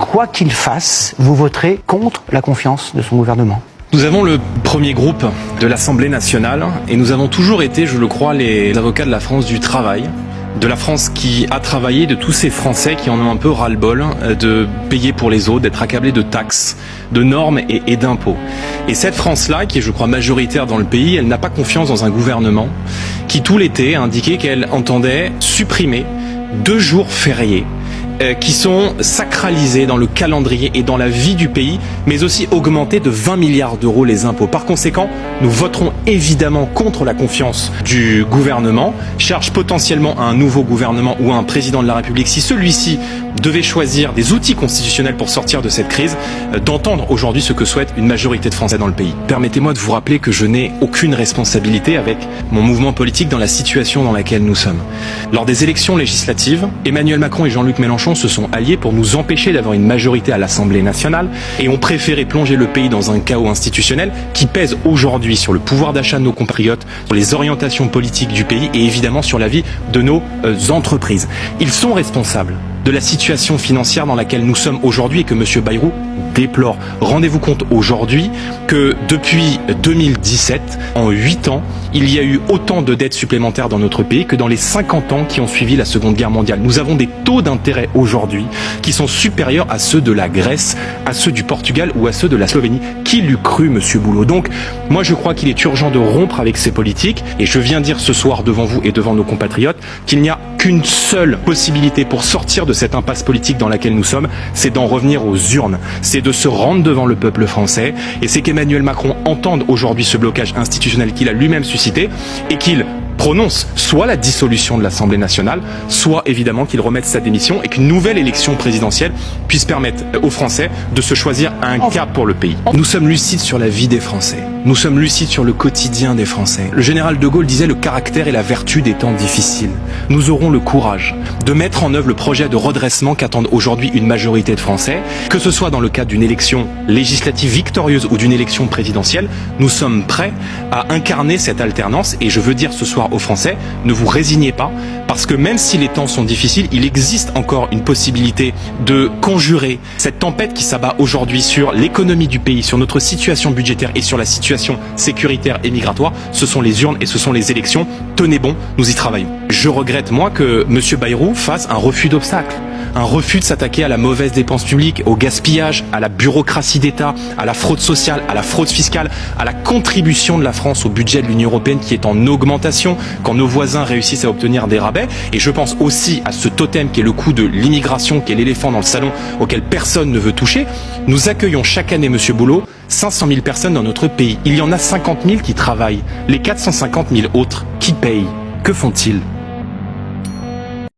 quoi qu'il fasse, vous voterez contre la confiance de son gouvernement. Nous avons le premier groupe de l'Assemblée nationale et nous avons toujours été, je le crois, les avocats de la France du travail. De la France qui a travaillé, de tous ces Français qui en ont un peu ras-le-bol de payer pour les autres, d'être accablés de taxes, de normes et d'impôts. Et cette France-là, qui est je crois majoritaire dans le pays, elle n'a pas confiance dans un gouvernement qui tout l'été a indiqué qu'elle entendait supprimer 2 jours fériés qui sont sacralisés dans le calendrier et dans la vie du pays, mais aussi augmenter de 20 milliards d'euros les impôts. Par conséquent, nous voterons évidemment contre la confiance du gouvernement, charge potentiellement à un nouveau gouvernement ou à un président de la République, si celui-ci devait choisir des outils constitutionnels pour sortir de cette crise, d'entendre aujourd'hui ce que souhaite une majorité de Français dans le pays. Permettez-moi de vous rappeler que je n'ai aucune responsabilité avec mon mouvement politique dans la situation dans laquelle nous sommes. Lors des élections législatives, Emmanuel Macron et Jean-Luc Mélenchon se sont alliés pour nous empêcher d'avoir une majorité à l'Assemblée nationale et ont préféré plonger le pays dans un chaos institutionnel qui pèse aujourd'hui sur le pouvoir d'achat de nos compatriotes, sur les orientations politiques du pays et évidemment sur la vie de nos entreprises. Ils sont responsables de la situation financière dans laquelle nous sommes aujourd'hui et que M. Bayrou déplore. Rendez-vous compte aujourd'hui que depuis 2017, en 8 ans, il y a eu autant de dettes supplémentaires dans notre pays que dans les 50 ans qui ont suivi la Seconde Guerre mondiale. Nous avons des taux d'intérêt aujourd'hui qui sont supérieurs à ceux de la Grèce, à ceux du Portugal ou à ceux de la Slovénie. Qui l'eût cru, M. Boulot? Donc, moi je crois qu'il est urgent de rompre avec ces politiques et je viens dire ce soir devant vous et devant nos compatriotes qu'il n'y a qu'une seule possibilité pour sortir de cette impasse politique dans laquelle nous sommes, c'est d'en revenir aux urnes, c'est de se rendre devant le peuple français et c'est qu'Emmanuel Macron entende aujourd'hui ce blocage institutionnel qu'il a lui-même suscité et qu'il prononce soit la dissolution de l'Assemblée nationale, soit évidemment qu'il remette sa démission et qu'une nouvelle élection présidentielle puisse permettre aux Français de se choisir un cap pour le pays. Nous sommes lucides sur la vie des Français. Nous sommes lucides sur le quotidien des Français. Le général de Gaulle disait le caractère et la vertu des temps difficiles. Nous aurons le courage de mettre en œuvre le projet de redressement qu'attendent aujourd'hui une majorité de Français, que ce soit dans le cadre d'une élection législative victorieuse ou d'une élection présidentielle. Nous sommes prêts à incarner cette alternance et je veux dire ce soir aux Français, ne vous résignez pas, parce que même si les temps sont difficiles, il existe encore une possibilité de conjurer cette tempête qui s'abat aujourd'hui sur l'économie du pays, sur notre situation budgétaire et sur la situation sécuritaire et migratoire. Ce sont les urnes et ce sont les élections. Tenez bon, nous y travaillons. Je regrette, moi, que M. Bayrou fasse un refus d'obstacle. Un refus de s'attaquer à la mauvaise dépense publique, au gaspillage, à la bureaucratie d'État, à la fraude sociale, à la fraude fiscale, à la contribution de la France au budget de l'Union européenne qui est en augmentation quand nos voisins réussissent à obtenir des rabais. Et je pense aussi à ce totem qui est le coût de l'immigration, qui est l'éléphant dans le salon auquel personne ne veut toucher. Nous accueillons chaque année, Monsieur Boulot, 500 000 personnes dans notre pays. Il y en a 50 000 qui travaillent. Les 450 000 autres, qui payent? Que font-ils?